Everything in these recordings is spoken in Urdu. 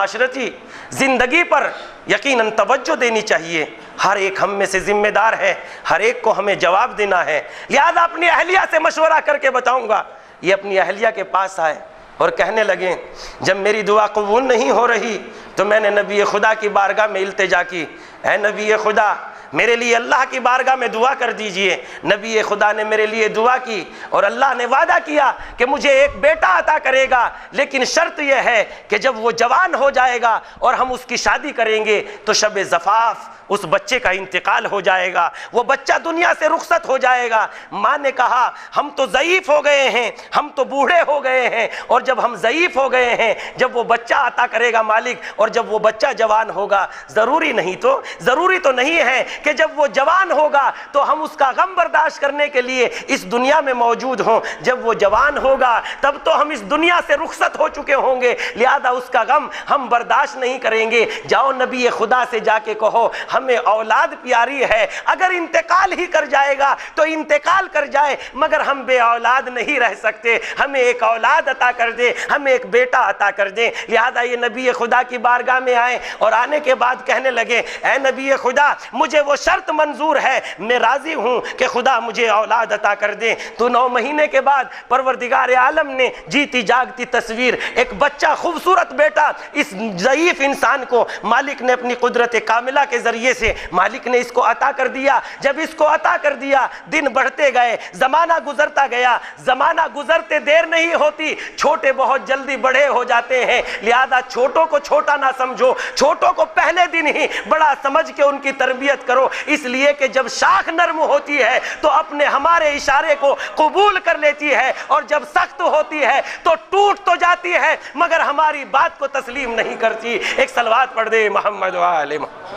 معاشرتی زندگی پر یقیناً توجہ دینی چاہیے. ہر ایک ہم میں سے ذمہ دار ہے، ہر ایک کو ہمیں جواب دینا ہے. لہذا اپنی اہلیہ سے مشورہ کر کے بتاؤں گا. یہ اپنی اہلیہ کے پاس آئے اور کہنے لگے جب میری دعا قبول نہیں ہو رہی تو میں نے نبی خدا کی بارگاہ میں التجا کی، اے نبی خدا میرے لیے اللہ کی بارگاہ میں دعا کر دیجئے. نبی خدا نے میرے لیے دعا کی اور اللہ نے وعدہ کیا کہ مجھے ایک بیٹا عطا کرے گا، لیکن شرط یہ ہے کہ جب وہ جوان ہو جائے گا اور ہم اس کی شادی کریں گے تو شب زفاف اس بچے کا انتقال ہو جائے گا، وہ بچہ دنیا سے رخصت ہو جائے گا. ماں نے کہا ہم تو ضعیف ہو گئے ہیں، ہم تو بوڑھے ہو گئے ہیں، اور جب ہم ضعیف ہو گئے ہیں جب وہ بچہ عطا کرے گا مالک، اور جب وہ بچہ جوان ہوگا ضروری تو نہیں ہے کہ جب وہ جوان ہوگا تو ہم اس کا غم برداشت کرنے کے لیے اس دنیا میں موجود ہوں. جب وہ جوان ہوگا تب تو ہم اس دنیا سے رخصت ہو چکے ہوں گے، لہذا اس کا غم ہم برداشت نہیں کریں گے. جاؤ نبی خدا سے جا کے کہو ہمیں اولاد پیاری ہے، اگر انتقال ہی کر جائے گا تو انتقال کر جائے، مگر ہم بے اولاد نہیں رہ سکتے، ہمیں ایک اولاد عطا کر دے، ہمیں ایک بیٹا عطا کر دے. لہذا یہ نبی خدا کی بارگاہ میں آئے اور آنے کے بعد کہنے لگے اے نبی خدا مجھے وہ شرط منظور ہے، میں راضی ہوں کہ خدا مجھے اولاد عطا کر دے. تو 9 مہینے کے بعد پروردگار عالم نے جیتی جاگتی تصویر ایک بچہ خوبصورت بیٹا اس ضعیف انسان کو مالک نے اپنی قدرت کاملہ کے ذریعے سے مالک نے اس کو عطا کر دیا. جب اس کو عطا کر دیا دن بڑھتے گئے، زمانہ گزرتا گیا. زمانہ گزرتے دیر نہیں ہوتی، چھوٹے بہت جلدی بڑے ہو جاتے ہیں. لہذا چھوٹوں کو چھوٹا نہ سمجھو، چھوٹوں کو پہلے دن ہی بڑا سمجھ کے ان کی تربیت کرو، اس لیے کہ جب شاخ نرم ہوتی ہے تو اپنے ہمارے اشارے کو قبول کر لیتی ہے، اور جب سخت ہوتی ہے تو ٹوٹ تو جاتی ہے مگر ہماری بات کو تسلیم نہیں کرتی. ایک صلوات پڑھ دے محمد و آل محمد.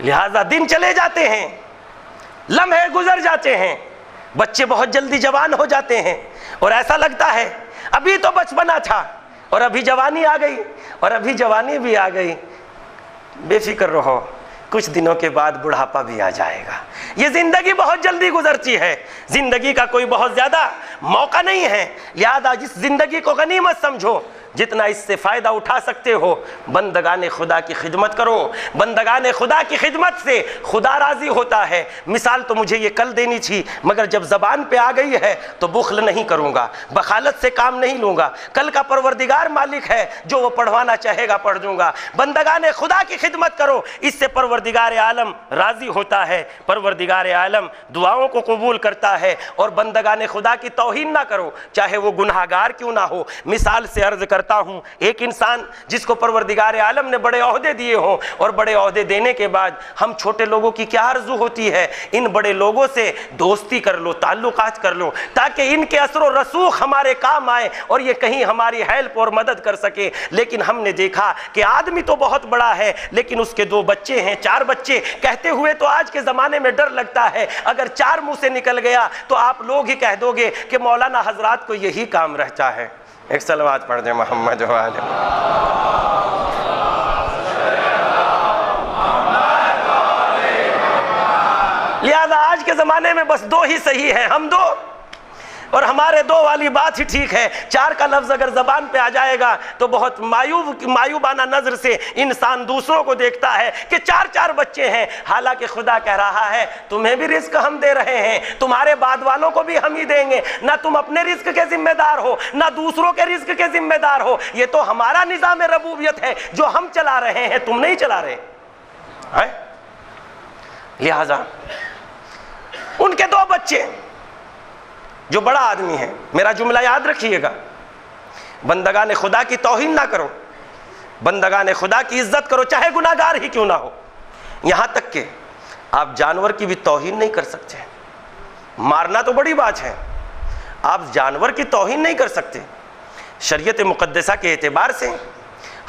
لہذا دن چلے جاتے ہیں، لمحے گزر جاتے ہیں، بچے بہت جلدی جوان ہو جاتے ہیں، اور ایسا لگتا ہے ابھی تو بچپنا تھا اور ابھی جوانی آ گئی، اور ابھی جوانی بھی آ گئی. بے فکر رہو، کچھ دنوں کے بعد بڑھاپا بھی آ جائے گا. یہ زندگی بہت جلدی گزرتی ہے، زندگی کا کوئی بہت زیادہ موقع نہیں ہے. لہذا اس زندگی کو غنیمت سمجھو، جتنا اس سے فائدہ اٹھا سکتے ہو بندگان خدا کی خدمت کرو. بندگان خدا کی خدمت سے خدا راضی ہوتا ہے. مثال تو مجھے یہ کل دینی تھی مگر جب زبان پہ آ گئی ہے تو بخل نہیں کروں گا، بخالت سے کام نہیں لوں گا. کل کا پروردگار مالک ہے، جو وہ پڑھوانا چاہے گا پڑھ دوں گا. بندگان خدا کی خدمت کرو، اس سے پروردگار عالم راضی ہوتا ہے. پروردگار عالم دعاؤں کو قبول کرتا ہے. اور بندگان خدا کی توہین نہ کرو، چاہے وہ گناہگار کیوں نہ ہو. مثال سے عرض کرتا ہوں، ایک انسان جس کو پروردگار عالم نے بڑے عہدے دیے ہوں، اور بڑے عہدے دینے کے بعد ہم چھوٹے لوگوں کی کیا آرزو ہوتی ہے، ان بڑے لوگوں سے دوستی کر لو، تعلقات کر لو، تاکہ ان کے اثر و رسوخ ہمارے کام آئے اور یہ کہیں ہماری ہیلپ اور مدد کر سکے. لیکن ہم نے دیکھا کہ آدمی تو بہت بڑا ہے لیکن اس کے 2 بچے ہیں، 4 بچے. کہتے ہوئے تو آج کے زمانے میں ڈر لگتا ہے، اگر 4 منہ سے نکل گیا تو آپ لوگ ہی کہہ دو گے کہ مولانا حضرات کو یہی کام رہتا ہے. ایک صلوات پڑھ دیں محمد و آل محمد. لہذا آج کے زمانے میں بس 2 ہی صحیح ہیں، ہم 2 اور ہمارے 2 والی بات ہی ٹھیک ہے. 4 کا لفظ اگر زبان پہ آ جائے گا تو بہت معیوبانہ نظر سے انسان دوسروں کو دیکھتا ہے کہ 4 بچے ہیں. حالانکہ خدا کہہ رہا ہے تمہیں بھی رزق ہم دے رہے ہیں، تمہارے بعد والوں کو بھی ہم ہی دیں گے. نہ تم اپنے رزق کے ذمہ دار ہو، نہ دوسروں کے رزق کے ذمہ دار ہو. یہ تو ہمارا نظام ربوبیت ہے جو ہم چلا رہے ہیں، تم نہیں چلا رہے. لہذا ان کے 2 بچے، جو بڑا آدمی ہے، میرا جملہ یاد رکھیے گا، بندگان خدا کی توہین نہ کرو، بندگان خدا کی عزت کرو چاہے گناہگار ہی کیوں نہ ہو. یہاں تک کہ آپ جانور کی بھی توہین نہیں کر سکتے. مارنا تو بڑی بات ہے، آپ جانور کی توہین نہیں کر سکتے. شریعت مقدسہ کے اعتبار سے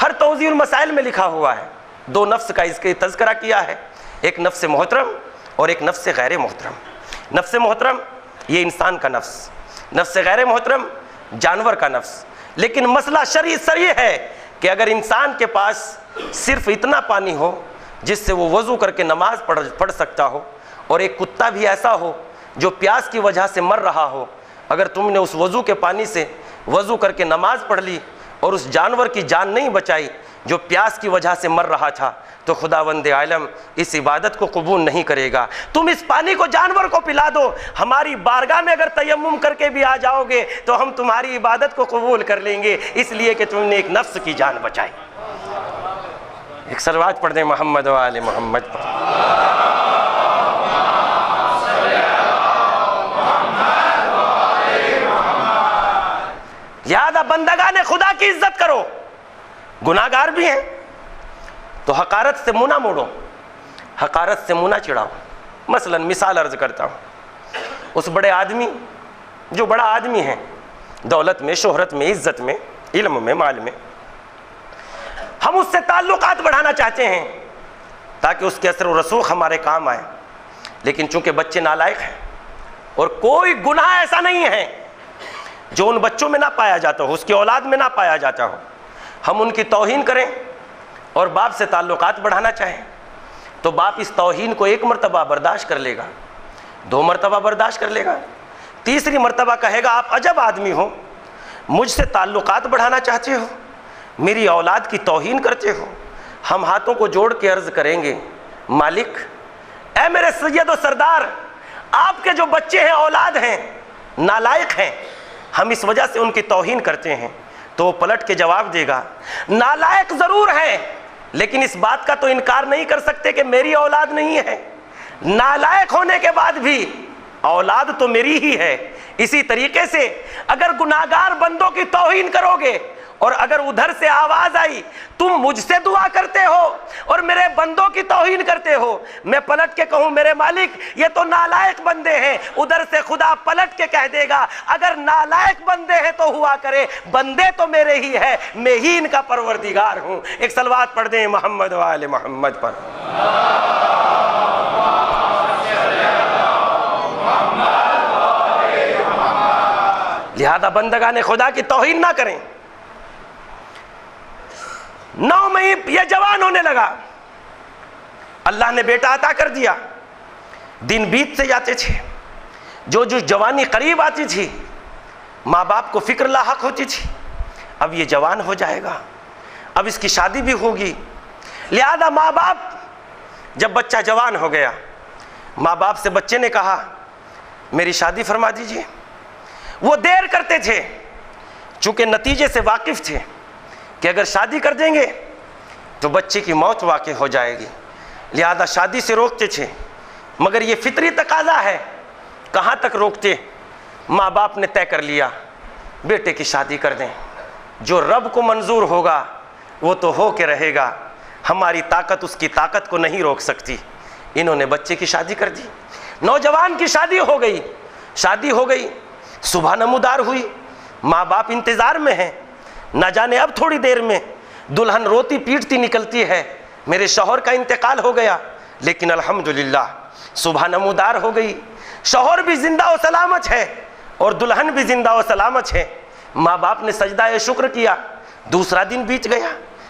ہر توضیح المسائل میں لکھا ہوا ہے. 2 نفس کا اس کے تذکرہ کیا ہے، ایک نفس محترم اور ایک نفس غیر محترم. نفس محترم یہ انسان کا نفس، نفس غیر محترم جانور کا نفس. لیکن مسئلہ شرعی یہ ہے کہ اگر انسان کے پاس صرف اتنا پانی ہو جس سے وہ وضو کر کے نماز پڑھ سکتا ہو، اور ایک کتا بھی ایسا ہو جو پیاس کی وجہ سے مر رہا ہو، اگر تم نے اس وضو کے پانی سے وضو کر کے نماز پڑھ لی اور اس جانور کی جان نہیں بچائی جو پیاس کی وجہ سے مر رہا تھا، تو خداوند عالم اس عبادت کو قبول نہیں کرے گا۔ تم اس پانی کو جانور کو پلا دو، ہماری بارگاہ میں اگر تیمم کر کے بھی آ جاؤ گے تو ہم تمہاری عبادت کو قبول کر لیں گے، اس لیے کہ تم نے ایک نفس کی جان بچائی۔ ایک صلوات پڑھ دیں محمد و آل محمد پر۔ لہذا بندگان خدا کی عزت کرو، گناہ گار بھی ہیں تو حقارت سے منہ نہ موڑو، حقارت سے منہ نہ چڑھاؤ۔ مثلا مثال عرض کرتا ہوں، اس بڑے آدمی جو بڑا آدمی ہے، دولت میں، شہرت میں، عزت میں، علم میں، مال میں، ہم اس سے تعلقات بڑھانا چاہتے ہیں تاکہ اس کے اثر و رسوخ ہمارے کام آئے، لیکن چونکہ بچے نالائق ہیں اور کوئی گناہ ایسا نہیں ہے جو ان بچوں میں نہ پایا جاتا ہو، اس کی اولاد میں نہ پایا جاتا ہو، ہم ان کی توہین کریں اور باپ سے تعلقات بڑھانا چاہیں تو باپ اس توہین کو ایک مرتبہ برداشت کر لے گا، 2 مرتبہ برداشت کر لے گا، تیسری مرتبہ کہے گا آپ عجب آدمی ہو، مجھ سے تعلقات بڑھانا چاہتے ہو، میری اولاد کی توہین کرتے ہو۔ ہم ہاتھوں کو جوڑ کے عرض کریں گے مالک، اے میرے سید و سردار، آپ کے جو بچے ہیں، اولاد ہیں، نالائق ہیں، ہم اس وجہ سے ان کی توہین کرتے ہیں۔ تو وہ پلٹ کے جواب دے گا نالائق ضرور ہے لیکن اس بات کا تو انکار نہیں کر سکتے کہ میری اولاد نہیں ہے، نالائق ہونے کے بعد بھی اولاد تو میری ہی ہے۔ اسی طریقے سے اگر گناہگار بندوں کی توہین کرو گے اور اگر ادھر سے آواز آئی تم مجھ سے دعا کرتے ہو اور میرے بندوں کی توہین کرتے ہو، میں پلٹ کے کہوں میرے مالک یہ تو نالائق بندے ہیں، ادھر سے خدا پلٹ کے کہہ دے گا اگر نالائق بندے ہیں تو ہوا کرے، بندے تو میرے ہی ہے، میں ہی ان کا پروردگار ہوں۔ ایک صلوات پڑھ دیں محمد و آل محمد پر۔ لہذا بندگان خدا کی توہین نہ کریں۔ 9 مئی یہ جوان ہونے لگا، اللہ نے بیٹا عطا کر دیا، دن بیت سے جاتے تھے، جو جوانی قریب آتی تھی ماں باپ کو فکر لاحق ہوتی تھی، اب یہ جوان ہو جائے گا، اب اس کی شادی بھی ہوگی۔ لہذا ماں باپ جب بچہ جوان ہو گیا، ماں باپ سے بچے نے کہا میری شادی فرما دیجیے۔ وہ دیر کرتے تھے چونکہ نتیجے سے واقف تھے کہ اگر شادی کر دیں گے تو بچے کی موت واقع ہو جائے گی، لہذا شادی سے روکتے تھے، مگر یہ فطری تقاضا ہے، کہاں تک روکتے؟ ماں باپ نے طے کر لیا بیٹے کی شادی کر دیں، جو رب کو منظور ہوگا وہ تو ہو کے رہے گا، ہماری طاقت اس کی طاقت کو نہیں روک سکتی۔ انہوں نے بچے کی شادی کر دی، نوجوان کی شادی ہو گئی، شادی ہو گئی، صبح نمودار ہوئی، ماں باپ انتظار میں ہیں، نہ جانے اب تھوڑی دیر میں دلہن روتی پیٹتی نکلتی ہے میرے شوہر کا انتقال ہو گیا، لیکن الحمدللہ صبح نمودار ہو گئی، شوہر بھی زندہ و سلامت ہے اور دلہن بھی زندہ و سلامت ہے۔ ماں باپ نے سجدہ شکر کیا، دوسرا دن بیت گیا،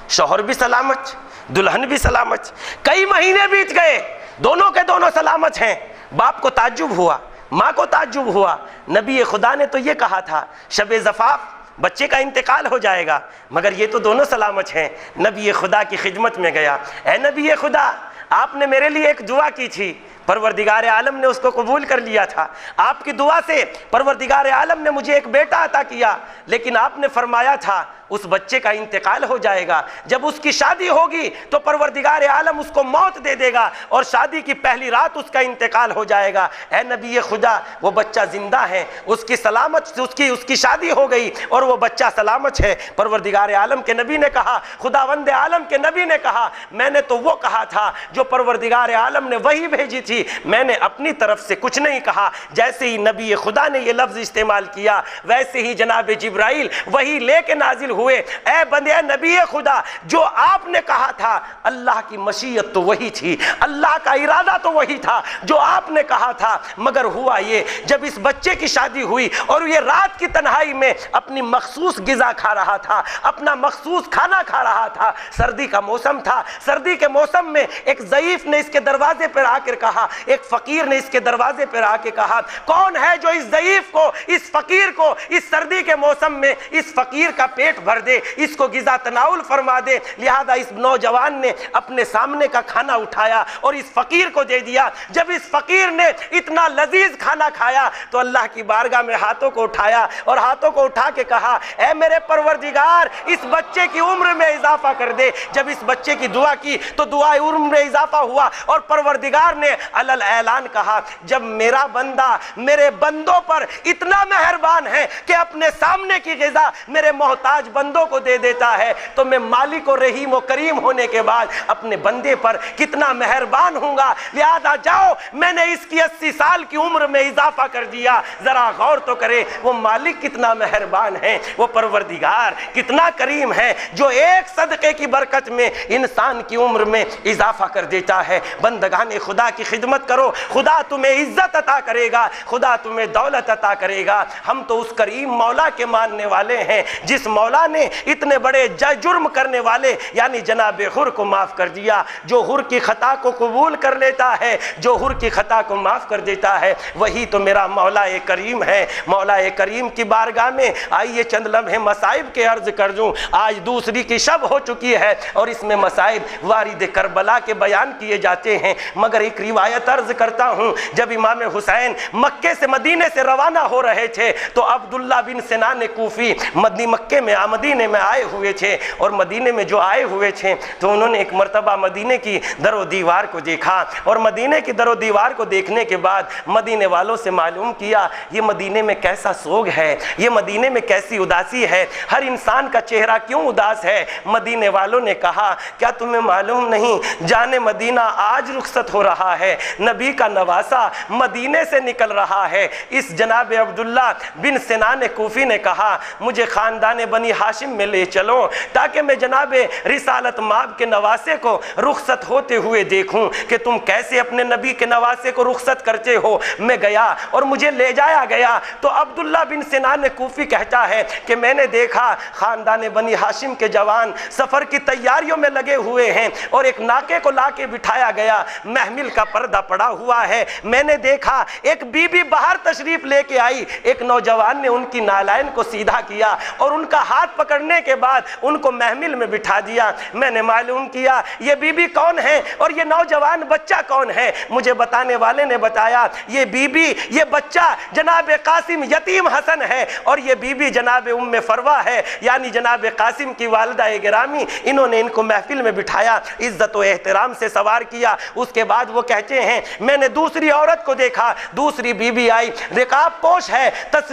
شوہر بھی سلامت، دلہن بھی سلامت، کئی مہینے بیت گئے، دونوں کے دونوں سلامت ہیں۔ باپ کو تعجب ہوا، ماں کو تعجب ہوا، نبی خدا نے تو یہ کہا تھا شب زفاف بچے کا انتقال ہو جائے گا، مگر یہ تو دونوں سلامت ہیں۔ نبی خدا کی خدمت میں گیا، اے نبی خدا آپ نے میرے لیے ایک دعا کی تھی، پروردگار عالم نے اس کو قبول کر لیا تھا، آپ کی دعا سے پروردگار عالم نے مجھے ایک بیٹا عطا کیا، لیکن آپ نے فرمایا تھا اس بچے کا انتقال ہو جائے گا، جب اس کی شادی ہوگی تو پروردگار عالم اس کو موت دے دے گا اور شادی کی پہلی رات اس کا انتقال ہو جائے گا۔ اے نبی خدا وہ بچہ زندہ ہے، اس کی سلامت اس کی شادی ہو گئی اور وہ بچہ سلامت ہے۔ پروردگار عالم کے نبی نے کہا، خداوند عالم کے نبی نے کہا میں نے تو وہ کہا تھا جو پروردگار عالم نے وہی بھیجی تھی، میں نے اپنی طرف سے کچھ نہیں کہا۔ جیسے ہی نبی خدا نے یہ لفظ استعمال کیا ویسے ہی جناب جبرائیل وہی لے کے نازل ہوئے، اے بندے نبی خدا جو آپ نے کہا تھا اللہ کی مشیت تو وہی تھی، اللہ کا ارادہ تو وہی تھا جو آپ نے کہا تھا، مگر ہوا یہ جب اس بچے کی شادی ہوئی اور یہ رات کی تنہائی میں اپنی مخصوص غذا کھا رہا تھا، اپنا مخصوص کھانا کھا رہا تھا، سردی کا موسم تھا، سردی کے موسم میں ایک ضعیف نے اس کے دروازے پر آ کر کہا کہا, ایک فقیر نے اس کے دروازے پر آ کے کہا, کون ہے جو اس ضعیف کو, اس فقیر کو اس سردی کے موسم میں اس فقیر کا پیٹ بھر دے, اس کو غذا تناول فرما دے. لہذا اس نوجوان نے اپنے سامنے کا کھانا اٹھایا اور اس فقیر کو دے دیا. جب اس فقیر نے اتنا لذیذ کھانا کھایا تو اللہ کی بارگاہ میں ہاتھوں کو اٹھایا اور ہاتھوں کو اٹھا کے کہا, اے میرے پروردگار, اس بچے کی عمر میں اضافہ کر دے. جب اس بچے کی دعا کی تو دعا عمر میں اضافہ ہوا اور پروردگار نے علل اعلان کہا, جب میرا بندہ میرے بندوں پر اتنا مہربان ہے کہ اپنے سامنے کی غذا میرے محتاج بندوں کو دے دیتا ہے, تو میں مالک و رحیم و کریم ہونے کے بعد اپنے بندے پر کتنا مہربان ہوں گا. لہذا جاؤ, میں نے اس کی 80 سال کی عمر میں اضافہ کر دیا. ذرا غور تو کرے, وہ مالک کتنا مہربان ہے, وہ پروردگار کتنا کریم ہے, جو ایک صدقے کی برکت میں انسان کی عمر میں اضافہ کر دیتا ہے. بندگان خدا کی خدمت کرو, خدا تمہیں عزت عطا کرے گا, خدا تمہیں دولت عطا کرے گا. ہم تو اس کریم مولا کے ماننے والے ہیں جس مولا نے اتنے بڑے جرم کرنے والے یعنی جناب حر کو معاف کر دیا. جو حر کی خطا کو قبول کر لیتا ہے, جو حر کی خطا کو معاف کر دیتا ہے, وہی تو میرا مولا کریم ہے. مولا کریم کی بارگاہ میں آئیے چند لمحے مصائب کے عرض کر دوں. آج دوسری کی شب ہو چکی ہے اور اس میں مصائب وارد کربلا کے بیان کیے جاتے ہیں, مگر ایک روایت عرض کرتا ہوں. جب امام حسین مکے سے مدینے سے روانہ ہو رہے تھے تو عبداللہ بن سنان کوفی مکے میں مدینے میں آئے ہوئے تھے, اور مدینے میں جو آئے ہوئے تھے تو انہوں نے ایک مرتبہ مدینے کی در و دیوار کو دیکھا, اور مدینے کی در و دیوار کو دیکھنے کے بعد مدینے والوں سے معلوم کیا یہ مدینے میں کیسا سوگ ہے, یہ مدینے میں کیسی اداسی ہے, ہر انسان کا چہرہ کیوں اداس ہے. مدینے والوں نے کہا, کیا تمہیں معلوم نہیں جانے مدینہ آج رخصت ہو رہا ہے, نبی کا نواسا مدینے سے نکل رہا ہے. اس جناب عبداللہ بن سنان کوفی نے کہا, مجھے خاندان بنی ہاشم میں لے چلو تاکہ میں جناب رسالت مآب کے نواسے کو رخصت ہوتے ہوئے دیکھوں کہ تم کیسے اپنے نبی کے نواسے کو رخصت کرتے ہو. میں گیا اور مجھے لے جایا گیا تو عبداللہ بن سنان کوفی کہتا ہے کہ میں نے دیکھا خاندان بنی ہاشم کے جوان سفر کی تیاریوں میں لگے ہوئے ہیں, اور ایک ناکے کو لا کے بٹھایا گیا, محمل کا پردہ پڑا ہوا ہے. میں نے دیکھا ایک بی بی باہر تشریف لے کے آئی, ایک نوجوان نے ان کی نالائن کو سیدھا کیا اور ان کا ہاتھ پکڑنے کے بعد ان کو محمل میں بٹھا دیا. میں نے معلوم کیا یہ بی بی کون ہے اور یہ نوجوان بچہ کون ہے. مجھے بتانے والے نے بتایا یہ بی بی, یہ بچہ جناب قاسم یتیم حسن ہے, اور یہ بی بی جناب ام فروا ہے یعنی جناب قاسم کی والدہ گرامی. انہوں نے ان کو محفل میں بٹھایا, عزت و احترام سے سوار کیا. اس کے بعد وہ کہتے ہیں میں نے دوسری عورت کو دیکھا, دوسری بی بی آئی, رکاب پوش ہے,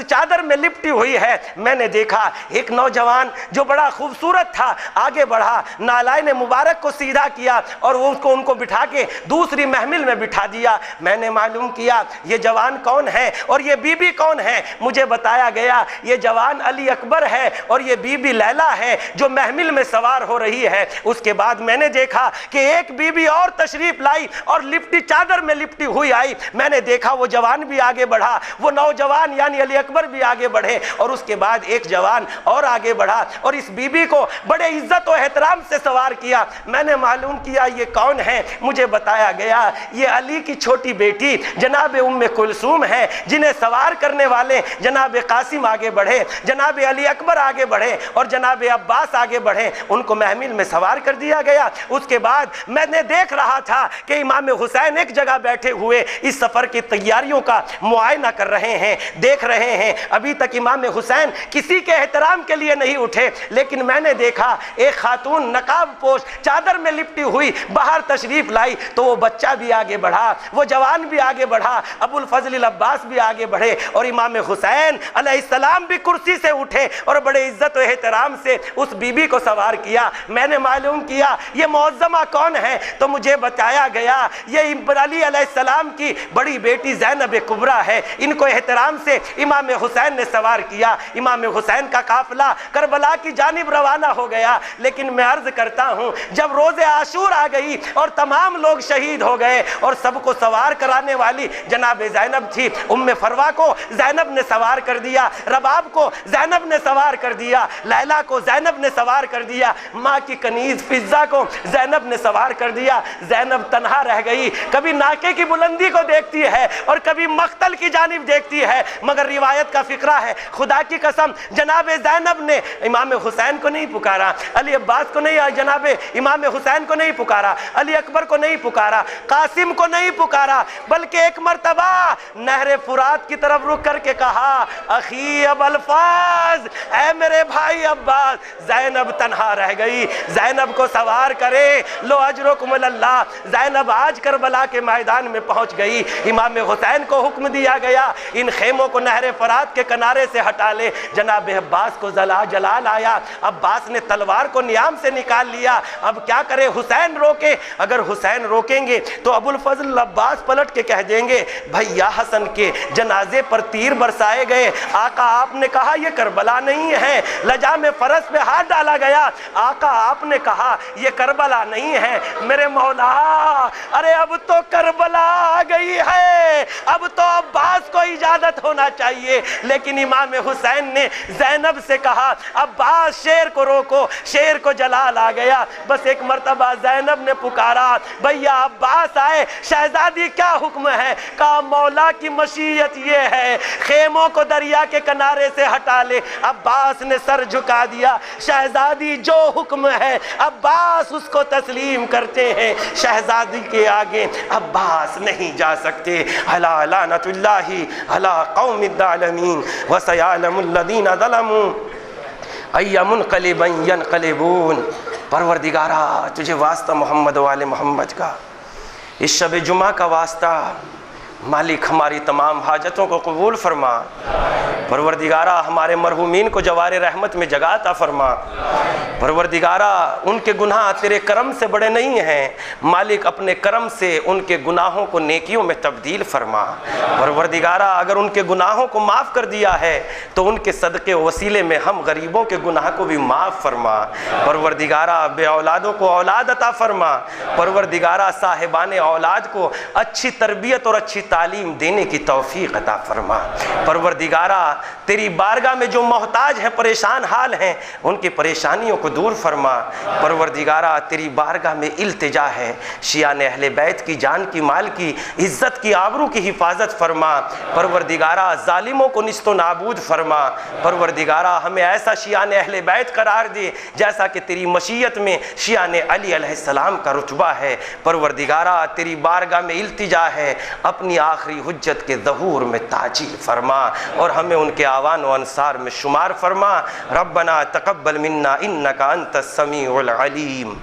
چادر میں لپٹی ہوئی ہے. میں نے دیکھا ایک نوجوان جو بڑا خوبصورت تھا آگے بڑھا, نالائن مبارک کو سیدھا کیا اور ان کو بٹھا کے دوسری محمل میں بٹھا دیا. میں نے معلوم کیا یہ جوان کون ہے اور یہ بی بی کون ہے. مجھے بتایا گیا یہ جوان علی اکبر ہے اور یہ بی بی لیلا ہے جو محمل میں سوار ہو رہی ہے. اس کے بعد میں نے دیکھا کہ ایک بی بی اور تشریف لائی اور لپٹی چادر میں لپٹی ہوئی آئی. میں نے دیکھا وہ جوان بھی آگے بڑھا, وہ نوجوان یعنی علی اکبر بھی آگے بڑھے, اور اس کے بعد ایک جوان اور آگے بڑھا اور اس بی بی کو بڑے عزت و احترام سے سوار کیا. میں نے معلوم کیا یہ کون ہے. مجھے بتایا گیا یہ علی کی چھوٹی بیٹی جناب ام کلثوم ہے, جنہیں سوار کرنے والے جناب قاسم آگے بڑھے, جناب علی اکبر آگے بڑھے اور جناب عباس آگے بڑھے. ان کو محمل میں سوار کر دیا گیا. اس کے بعد میں نے دیکھ رہا تھا کہ امام حسین ایک جگہ بیٹھے ہوئے اس سفر کی تیاریوں کا معائنہ کر رہے ہیں, دیکھ رہے ہیں. ابھی تک امام حسین کسی کے احترام کے لیے نہیں اٹھے, لیکن میں نے دیکھا ایک خاتون نقاب پوش چادر میں لپٹی ہوئی باہر تشریف لائی تو وہ بچہ بھی آگے بڑھا, وہ جوان بھی آگے بڑھا, ابو الفضل العباس بھی آگے بڑھے, اور امام حسین علیہ السلام بھی کرسی سے اٹھے اور بڑے عزت و احترام سے اس بی بی کو سوار کیا. میں نے معلوم کیا یہ معظمہ کون ہے تو مجھے بتایا گیا یہ علی علیہ السلام کی بڑی بیٹی زینب کبریٰ ہے. ان کو احترام سے امام حسین نے سوار کیا. امام حسین کا قافلہ کربلا کی جانب روانہ ہو گیا. لیکن میں عرض کرتا ہوں جب روز عاشور آ گئی اور تمام لوگ شہید ہو گئے اور سب کو سوار کرانے والی جناب زینب تھی, ام فروا کو زینب نے سوار کر دیا, رباب کو زینب نے سوار کر دیا, لیلا کو زینب نے سوار کر دیا, ماں کی کنیز فضہ کو زینب نے سوار کر دیا. زینب تنہا رہ گئی. کبھی کبھی ناکے کی بلندی کو دیکھتی ہے اور کبھی مقتل کی جانب دیکھتی ہے، مگر روایت کا فقرہ ہے، خدا کی قسم جناب زینب نے امام حسین کو نہیں پکارا، علی عباس کو نہیں، جناب امام حسین کو نہیں پکارا، علی اکبر کو نہیں پکارا، قاسم کو نہیں پکارا، بلکہ ایک مرتبہ نہر فرات کی طرف رک کر کے کہا اخی اب الفاظ، اے میرے بھائی عباس، زینب تنہا رہ گئی، زینب کو سوار کرے، لو اجرکم اللہ۔ زینب آج کربلا کے میدان میں پہنچ گئی، امام حسین کو حکم دیا گیا ان خیموں کو نہر فرات کے کنارے سے ہٹا لے۔ جناب عباس کو جلال آیا، عباس نے تلوار کو نیام سے نکال لیا، اب کیا کرے، حسین روکے، اگر حسین روکیں گے تو ابو الفضل عباس پلٹ کے کہہ دیں گے بھیا حسن کے جنازے پر تیر برسائے گئے، آقا آپ نے کہا یہ کربلا نہیں ہے، لجام فرس پہ ہاتھ ڈالا گیا، آقا آپ نے کہا یہ کربلا نہیں ہے۔ میرے مولا، ارے اب تو کربلا آ گئی ہے، اب تو عباس کو اجازت ہونا چاہیے، لیکن امام حسین نے زینب سے کہا عباس شیر کو روکو، شیر کو جلال آ گیا۔ بس ایک مرتبہ زینب نے پکارا بھیا عباس آئے، شہزادی کیا حکم ہے؟ کہا مولا کی مشیت یہ ہے خیموں کو دریا کے کنارے سے ہٹا لے۔ عباس نے سر جھکا دیا، شہزادی جو حکم ہے عباس اس کو تسلیم کرتے ہیں، شہزادی کے آگے عباس نہیں جا سکتے۔ الا لعنت اللہ علی قوم الظالمین وسیعلم الذین ظلموا ای منقلب ینقلبون۔ پروردگارا تجھے واسطہ محمد وآل محمد کا، اس شب جمعہ کا واسطہ، مالک ہماری تمام حاجتوں کو قبول فرما، پروردگارا ہمارے مرحومین کو جوار رحمت میں جگہ عطا فرما، پروردگارا ان کے گناہ تیرے کرم سے بڑے نہیں ہیں، مالک اپنے کرم سے ان کے گناہوں کو نیکیوں میں تبدیل فرما، پروردگارا اگر ان کے گناہوں کو معاف کر دیا ہے تو ان کے صدقے وسیلے میں ہم غریبوں کے گناہ کو بھی معاف فرما، پروردگارا بے اولادوں کو اولاد عطا فرما، پروردگارا صاحبان اولاد کو اچھی تربیت اور اچھی تعلیم دینے کی توفیق عطا فرما، پروردگارا تیری بارگاہ میں جو محتاج ہیں، پریشان حال ہیں، ان کی پریشانیوں کو دور فرما، پروردگارا تیری بارگاہ میں التجا ہے، شیعان اہل بیت کی جان کی، مال کی، عزت کی، آبرو کی حفاظت فرما، پروردگارا ظالموں کو نیست و نابود فرما، پروردگارا ہمیں ایسا شیعان اہل بیت قرار دے جیسا کہ تیری مشیت میں شیعان علی علیہ السلام کا رتبہ ہے، پروردگارا تیری بارگاہ میں التجا ہے، اپنی آخری حجت کے ظہور میں تاجیل فرما اور ہمیں ان کے آوان و انصار میں شمار فرما۔ ربنا تقبل منا انک انت السمیع العلیم۔